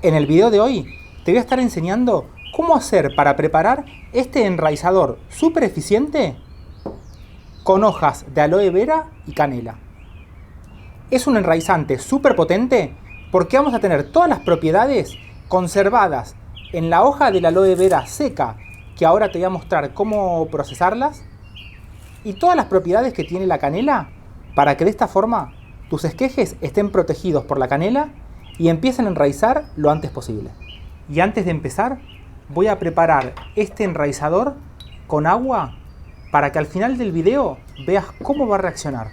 En el video de hoy te voy a estar enseñando cómo hacer para preparar este enraizador súper eficiente con hojas de aloe vera y canela. Es un enraizante súper potente porque vamos a tener todas las propiedades conservadas en la hoja de la aloe vera seca, que ahora te voy a mostrar cómo procesarlas, y todas las propiedades que tiene la canela para que de esta forma tus esquejes estén protegidos por la canela y empiecen a enraizar lo antes posible. Y antes de empezar, voy a preparar este enraizador con agua para que al final del video veas cómo va a reaccionar.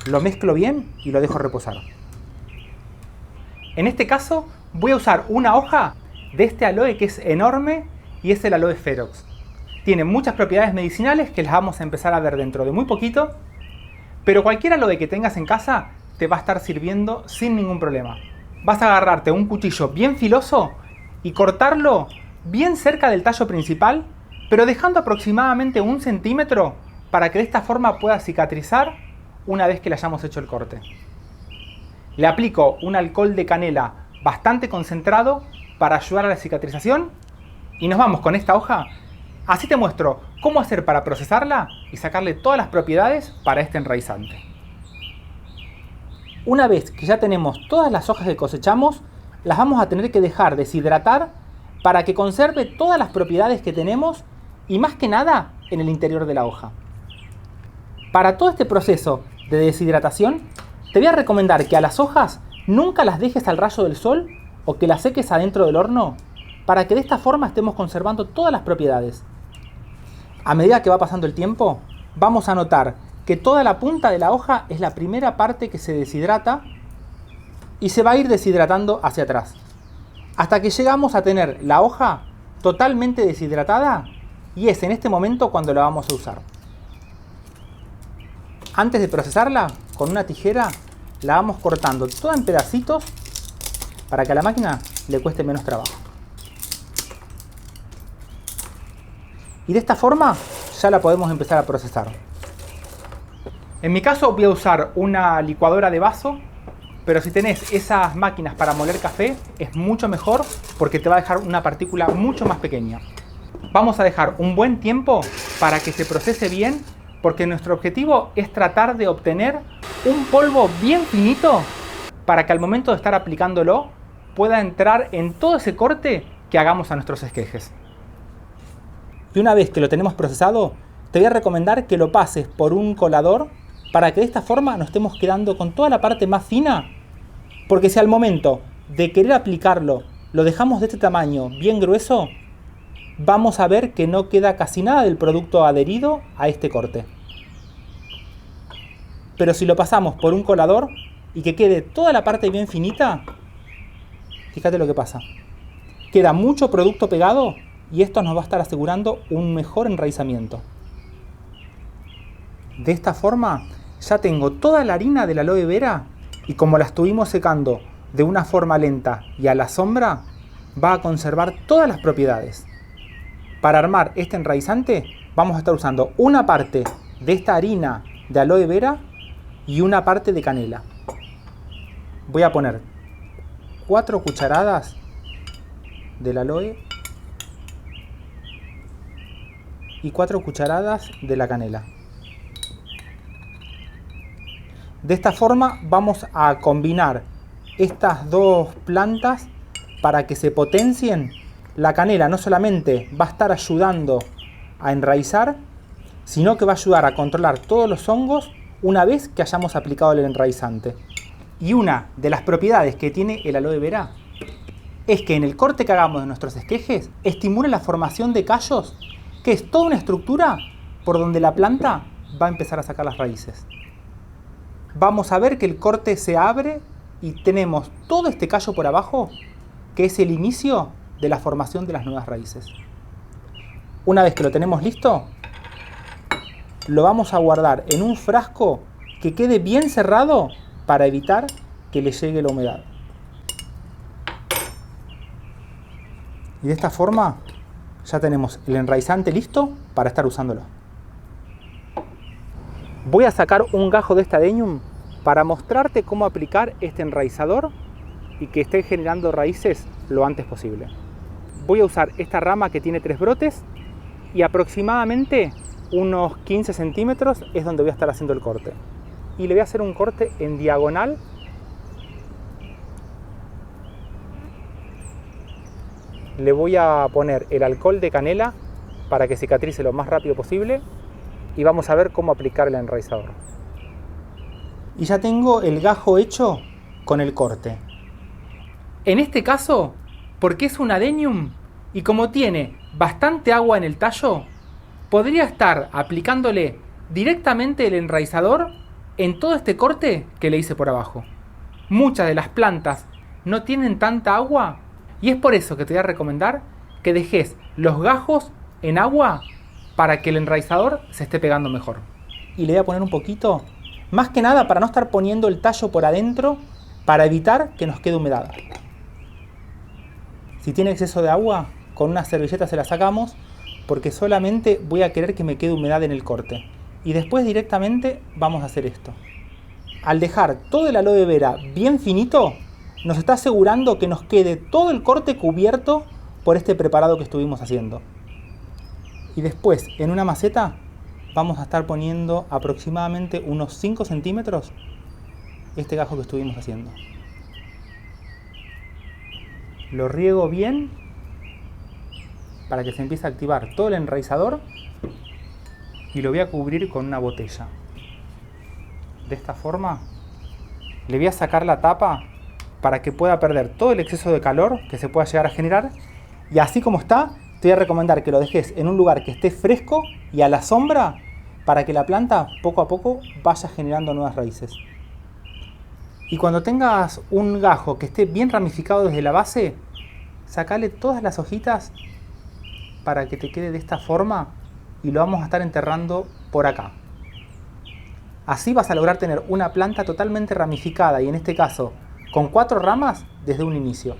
Lo mezclo bien y lo dejo reposar. En este caso voy a usar una hoja de este aloe que es enorme y es el aloe ferox. Tiene muchas propiedades medicinales que las vamos a empezar a ver dentro de muy poquito, pero cualquier aloe que tengas en casa te va a estar sirviendo sin ningún problema. Vas a agarrarte un cuchillo bien filoso y cortarlo bien cerca del tallo principal, pero dejando aproximadamente 1 centímetro para que de esta forma pueda cicatrizar una vez que le hayamos hecho el corte. Le aplico un alcohol de canela bastante concentrado para ayudar a la cicatrización y nos vamos con esta hoja. Así te muestro cómo hacer para procesarla y sacarle todas las propiedades para este enraizante. Una vez que ya tenemos todas las hojas que cosechamos, las vamos a tener que dejar deshidratar para que conserve todas las propiedades que tenemos y más que nada en el interior de la hoja. Para todo este proceso de deshidratación, te voy a recomendar que a las hojas nunca las dejes al rayo del sol o que las seques adentro del horno para que de esta forma estemos conservando todas las propiedades. A medida que va pasando el tiempo, vamos a notar que toda la punta de la hoja es la primera parte que se deshidrata y se va a ir deshidratando hacia atrás, hasta que llegamos a tener la hoja totalmente deshidratada y es en este momento cuando la vamos a usar. Antes de procesarla, con una tijera la vamos cortando toda en pedacitos para que a la máquina le cueste menos trabajo. Y de esta forma ya la podemos empezar a procesar. En mi caso voy a usar una licuadora de vaso, pero si tenés esas máquinas para moler café es mucho mejor porque te va a dejar una partícula mucho más pequeña. Vamos a dejar un buen tiempo para que se procese bien porque nuestro objetivo es tratar de obtener un polvo bien finito para que al momento de estar aplicándolo pueda entrar en todo ese corte que hagamos a nuestros esquejes. Y una vez que lo tenemos procesado, te voy a recomendar que lo pases por un colador para que de esta forma nos estemos quedando con toda la parte más fina, porque si al momento de querer aplicarlo lo dejamos de este tamaño bien grueso, vamos a ver que no queda casi nada del producto adherido a este corte. Pero si lo pasamos por un colador y que quede toda la parte bien finita, fíjate lo que pasa. Queda mucho producto pegado y esto nos va a estar asegurando un mejor enraizamiento. De esta forma ya tengo toda la harina de la aloe vera y como la estuvimos secando de una forma lenta y a la sombra, va a conservar todas las propiedades. Para armar este enraizante vamos a estar usando una parte de esta harina de aloe vera y una parte de canela. Voy a poner 4 cucharadas del aloe y 4 cucharadas de la canela. De esta forma vamos a combinar estas dos plantas para que se potencien. La canela no solamente va a estar ayudando a enraizar, sino que va a ayudar a controlar todos los hongos una vez que hayamos aplicado el enraizante. Y una de las propiedades que tiene el aloe vera es que en el corte que hagamos de nuestros esquejes estimula la formación de callos, que es toda una estructura por donde la planta va a empezar a sacar las raíces. Vamos a ver que el corte se abre y tenemos todo este callo por abajo, que es el inicio de la formación de las nuevas raíces. Una vez que lo tenemos listo, lo vamos a guardar en un frasco que quede bien cerrado para evitar que le llegue la humedad. Y de esta forma ya tenemos el enraizante listo para estar usándolo. Voy a sacar un gajo de este adenium para mostrarte cómo aplicar este enraizador y que esté generando raíces lo antes posible. Voy a usar esta rama que tiene 3 brotes y aproximadamente unos 15 centímetros es donde voy a estar haciendo el corte. Y le voy a hacer un corte en diagonal. Le voy a poner el alcohol de canela para que cicatrice lo más rápido posible y vamos a ver cómo aplicar el enraizador. Y ya tengo el gajo hecho con el corte. En este caso, porque es un adenium y como tiene bastante agua en el tallo, podría estar aplicándole directamente el enraizador en todo este corte que le hice por abajo. Muchas de las plantas no tienen tanta agua y es por eso que te voy a recomendar que dejes los gajos en agua para que el enraizador se esté pegando mejor. Y le voy a poner un poquito, más que nada para no estar poniendo el tallo por adentro, para evitar que nos quede humedad. Si tiene exceso de agua, con una servilleta se la sacamos, porque solamente voy a querer que me quede humedad en el corte. Y después directamente vamos a hacer esto. Al dejar todo el aloe vera bien finito, nos está asegurando que nos quede todo el corte cubierto por este preparado que estuvimos haciendo. Y después, en una maceta, vamos a estar poniendo aproximadamente unos 5 centímetros este gajo que estuvimos haciendo. Lo riego bien para que se empiece a activar todo el enraizador y lo voy a cubrir con una botella. De esta forma le voy a sacar la tapa para que pueda perder todo el exceso de calor que se pueda llegar a generar, y así como está te voy a recomendar que lo dejes en un lugar que esté fresco y a la sombra para que la planta poco a poco vaya generando nuevas raíces. Y cuando tengas un gajo que esté bien ramificado desde la base, sacale todas las hojitas para que te quede de esta forma y lo vamos a estar enterrando por acá. Así vas a lograr tener una planta totalmente ramificada y en este caso con 4 ramas desde un inicio.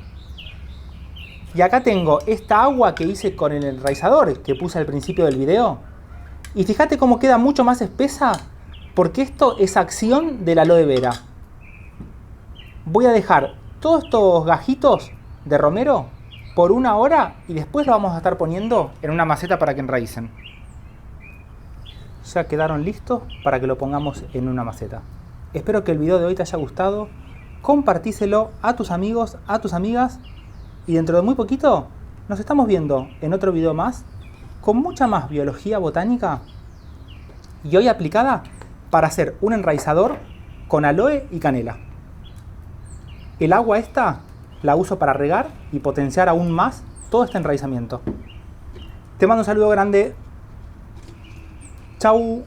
Y acá tengo esta agua que hice con el enraizador que puse al principio del video. Y fíjate cómo queda mucho más espesa porque esto es acción del aloe vera. Voy a dejar todos estos gajitos de romero por 1 hora y después lo vamos a estar poniendo en una maceta para que enraícen. Ya quedaron listos para que lo pongamos en una maceta. Espero que el video de hoy te haya gustado. Compartíselo a tus amigos, a tus amigas. Y dentro de muy poquito nos estamos viendo en otro video más con mucha más biología botánica y hoy aplicada para hacer un enraizador con aloe y canela. El agua esta la uso para regar y potenciar aún más todo este enraizamiento. Te mando un saludo grande. Chau.